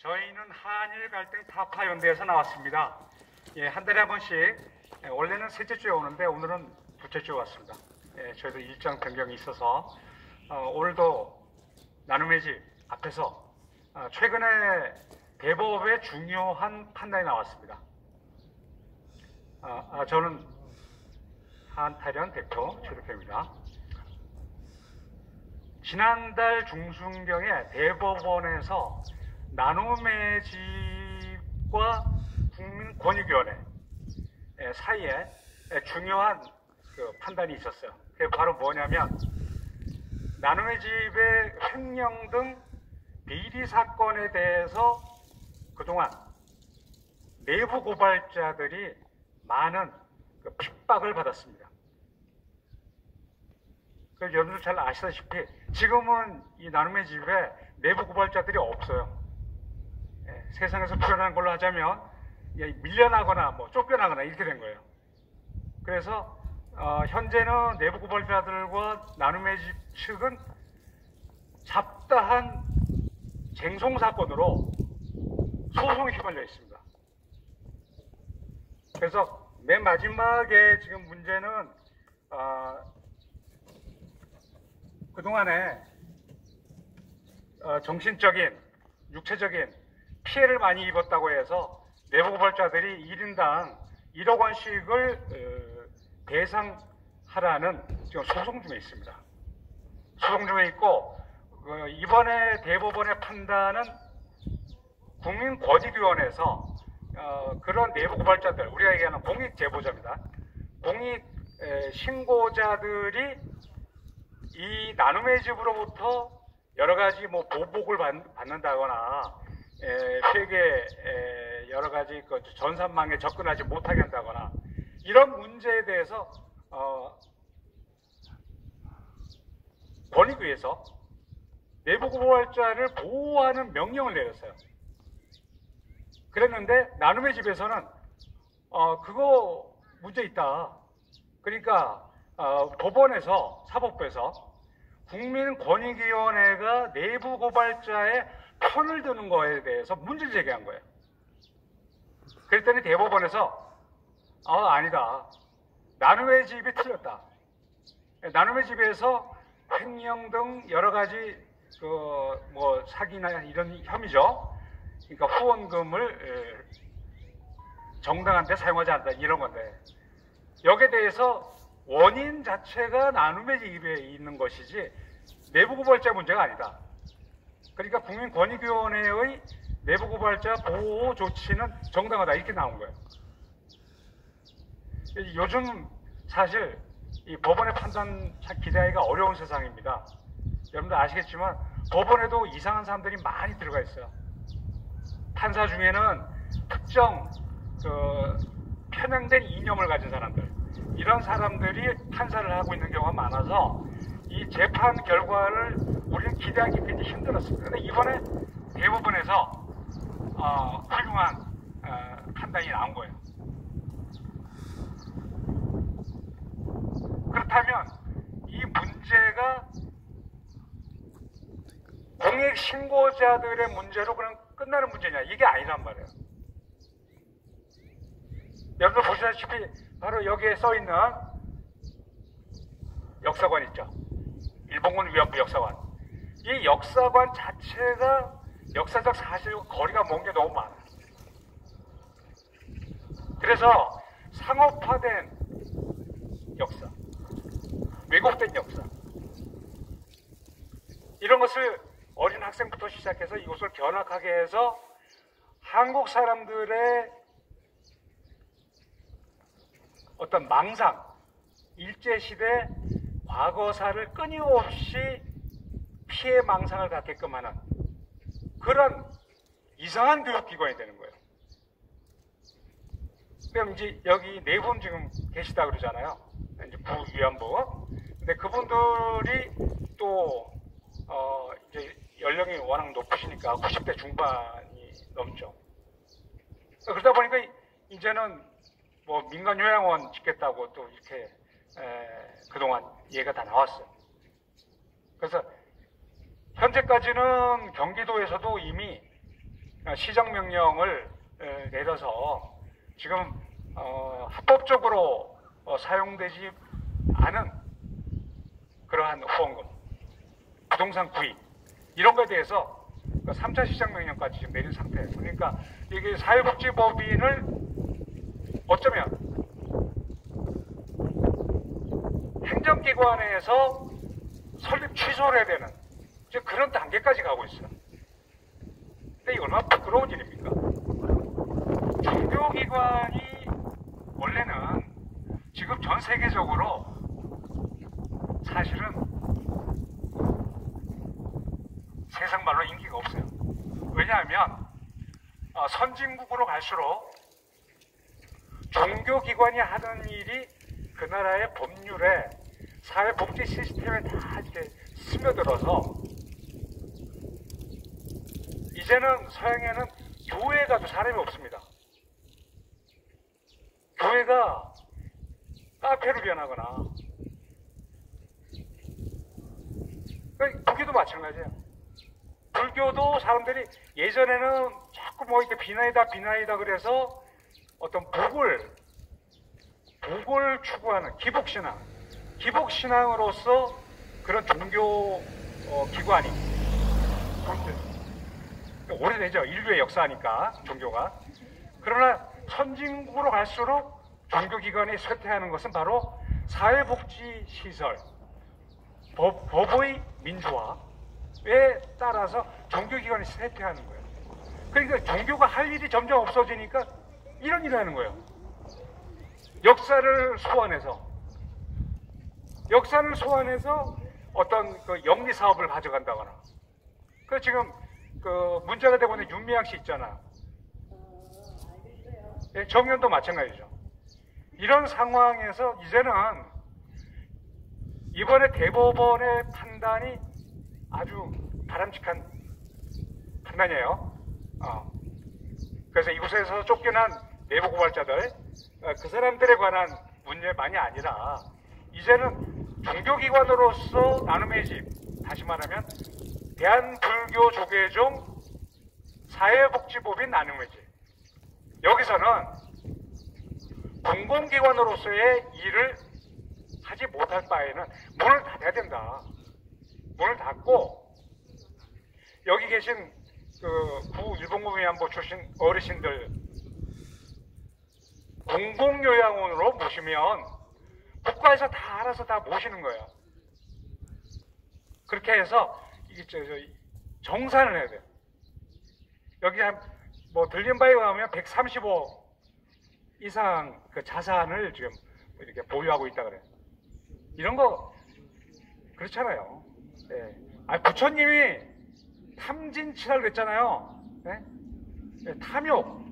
저희는 한일 갈등 타파 연대에서 나왔습니다. 예, 한 달에 한 번씩 원래는 셋째 주에 오는데 오늘은 둘째 주에 왔습니다. 예, 저희도 일정 변경이 있어서 오늘도 나눔의 집 앞에서 최근에 대법의 중요한 판단이 나왔습니다. 저는 한타련 대표 최대표입니다. 지난달 중순경에 대법원에서 나눔의 집과 국민권익위원회 사이에 중요한 판단이 있었어요. 그게 바로 뭐냐면 나눔의 집의 횡령 등 비리 사건에 대해서 그동안 내부 고발자들이 많은 핍박을 받았습니다. 여러분들 잘 아시다시피 지금은 이 나눔의 집에 내부 고발자들이 없어요. 세상에서 표현하는 걸로 하자면 밀려나거나 쫓겨나거나 이렇게 된 거예요. 그래서 현재는 내부 고발자들과 나눔의 집 측은 잡다한 쟁송 사건으로 소송에 휘말려 있습니다. 그래서 맨 마지막에 지금 문제는 그동안에 정신적인, 육체적인 피해를 많이 입었다고 해서 내부 고발자들이 1인당 1억 원씩을 배상하라는 지금 소송 중에 있습니다. 소송 중에 있고 이번에 대법원의 판단은 국민권익위원회에서 그런 내부 고발자들, 우리가 얘기하는 공익 제보자입니다. 공익 신고자들이 이 나눔의 집으로부터 여러 가지 보복을 받는다거나 세계 여러 가지 전산망에 접근하지 못하게 한다거나 이런 문제에 대해서 권익위에서 내부 고발자를 보호하는 명령을 내렸어요. 그랬는데 나눔의 집에서는 그거 문제 있다. 그러니까 법원에서 사법부에서 국민권익위원회가 내부 고발자의 편을 드는 거에 대해서 문제를 제기한 거예요. 그랬더니 대법원에서 아니다. 나눔의 집이 틀렸다. 나눔의 집에서 횡령 등 여러 가지 사기나 이런 혐의죠. 그러니까 후원금을 정당한 데 사용하지 않는다 이런 건데 여기에 대해서 원인 자체가 나눔의 집에 있는 것이지 내부 고발자 문제가 아니다. 그러니까 국민권익위원회의 내부 고발자 보호 조치는 정당하다 이렇게 나온 거예요. 요즘 사실 이 법원의 판단 참 기대하기가 어려운 세상입니다. 여러분들 아시겠지만 법원에도 이상한 사람들이 많이 들어가 있어요. 판사 중에는 특정 편향된 이념을 가진 사람들, 이런 사람들이 판사를 하고 있는 경우가 많아서 이 재판 결과를 우리는 기대하기 굉장히 힘들었습니다. 그런데 이번에 대법원에서 훌륭한 판단이 나온 거예요. 그렇다면 이 문제가 공익 신고자들의 문제로 그냥 끝나는 문제냐? 이게 아니란 말이에요. 여러분들 보시다시피 바로 여기에 써 있는 역사관 있죠. 일본군 위안부 역사관. 이 역사관 자체가 역사적 사실과 거리가 먼 게 너무 많아요. 그래서 상업화된 역사, 왜곡된 역사, 이런 것을 어린 학생부터 시작해서 이것을 견학하게 해서 한국 사람들의 어떤 망상, 일제시대 과거사를 끊임없이 피해 망상을 갖게끔 하는 그런 이상한 교육기관이 되는 거예요. 그럼 이제 여기 네 분 지금 계시다 그러잖아요. 이제 구위안부. 근데 그분들이 또 이제 연령이 워낙 높으시니까 90대 중반이 넘죠. 그러다 보니까 이제는 민간 요양원 짓겠다고 또 이렇게 그동안 얘기가 다 나왔어요. 그래서 현재까지는 경기도에서도 이미 시정명령을 내려서 지금 합법적으로 사용되지 않은 그러한 후원금, 부동산 구입 이런 것에 대해서 3차 시정명령까지 지금 내린 상태예요. 그러니까 이게 사회복지법인을 어쩌면 행정기관에서 설립 취소를 해야 되는 지금 그런 단계까지 가고 있어요. 근데 이게 얼마나 부끄러운 일입니까? 종교기관이 원래는 지금 전 세계적으로 사실은 세상 말로 인기가 없어요. 왜냐하면 선진국으로 갈수록 종교기관이 하는 일이 그 나라의 법률에 사회복지 시스템에 다 이렇게 스며들어서 이제는 서양에는 교회에 가도 사람이 없습니다. 교회가 카페로 변하거나 불교도 마찬가지예요. 불교도 사람들이 예전에는 자꾸 뭐 이렇게 비나이다 그래서 어떤 복을 추구하는 기복신앙으로서 그런 종교 기관이 오래되죠. 인류의 역사니까 종교가. 그러나 선진국으로 갈수록 종교기관이 쇠퇴하는 것은 바로 사회복지시설, 법의 민주화에 따라서 종교기관이 쇠퇴하는 거예요. 그러니까 종교가 할 일이 점점 없어지니까 이런 일을 하는 거예요. 역사를 소환해서 어떤 그 영리 사업을 가져간다거나. 그 지금 그 문제가 되고 있는 윤미향 씨 있잖아. 예, 정연도 마찬가지죠. 이런 상황에서 이제는 이번에 대법원의 판단이 아주 바람직한 판단이에요. 그래서 이곳에서 쫓겨난 내부 고발자들, 그 사람들에 관한 문제만이 아니라 이제는 종교기관으로서 나눔의 집, 다시 말하면 대한불교조계종 사회복지법인 나눔의 집, 여기서는 공공기관으로서의 일을 하지 못할 바에는 문을 닫아야 된다. 문을 닫고 여기 계신 그 구 일본국민안보 출신 어르신들 공공요양원으로 모시면 국가에서 다 알아서 다 모시는 거예요. 그렇게 해서 이게 정산을 해야 돼요. 여기 뭐 들린 바에 의하면 130억 이상 그 자산을 지금 이렇게 보유하고 있다 그래요. 이런 거 그렇잖아요. 예. 부처님이 탐진치라를 했잖아요. 예? 예, 탐욕.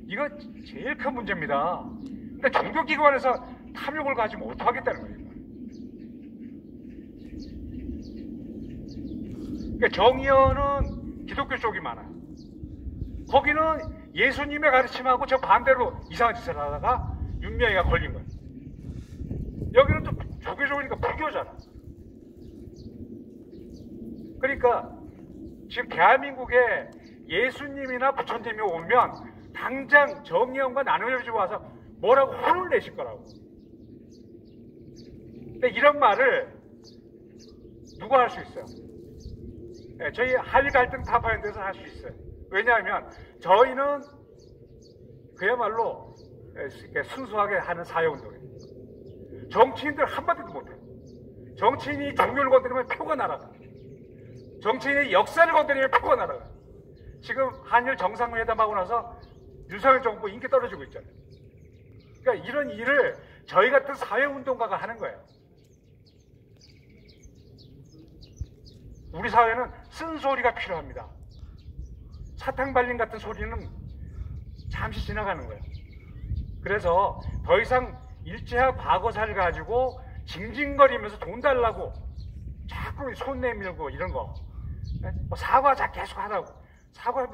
이거 제일 큰 문제입니다. 근데 종교기관에서 탐욕을 가지면 어떡하겠다는 거예요. 그러니까 정의연은 기독교 쪽이 많아요. 거기는 예수님의 가르침하고 저 반대로 이상한 짓을 하다가 윤미향이가 걸린 거예요. 여기는 또 조계종이니까 불교잖아. 그러니까 지금 대한민국에 예수님이나 부처님이 오면 당장 정의연과 나눔의 집에 와서 뭐라고 혼을 내실 거라고. 근데 이런 말을 누가 할 수 있어요? 네, 저희 한일 갈등 타파에 대해서 할 수 있어요. 왜냐하면 저희는 그야말로 순수하게 하는 사회운동이에요. 정치인들 한마디도 못해요. 정치인이 종교를 건드리면 표가 날아가. 정치인의 역사를 건드리면 표가 날아가. 지금 한일 정상회담하고 나서 윤석열 정부 인기 떨어지고 있잖아요. 그러니까 이런 일을 저희 같은 사회운동가가 하는 거예요. 우리 사회는 쓴소리가 필요합니다. 사탕 발린 같은 소리는 잠시 지나가는 거예요. 그래서 더 이상 일제와 과거사를 가지고 징징거리면서 돈 달라고 자꾸 손 내밀고 이런 거, 사과 계속 하라고. 사과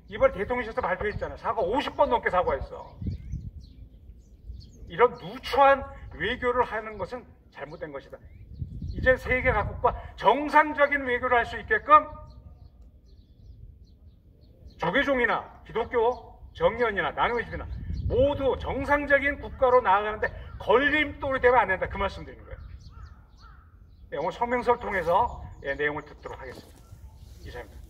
이번 대통령실에서 발표했잖아요. 사과 50번 넘게 사과했어. 이런 누추한 외교를 하는 것은 잘못된 것이다. 이제 세계 각국과 정상적인 외교를 할 수 있게끔 조계종이나 기독교, 정년이나 나눔의집이나 모두 정상적인 국가로 나아가는데 걸림돌이 되면 안 된다. 그 말씀 드리는 거예요. 네, 오늘 성명서를 통해서 내용을 듣도록 하겠습니다. 이상입니다.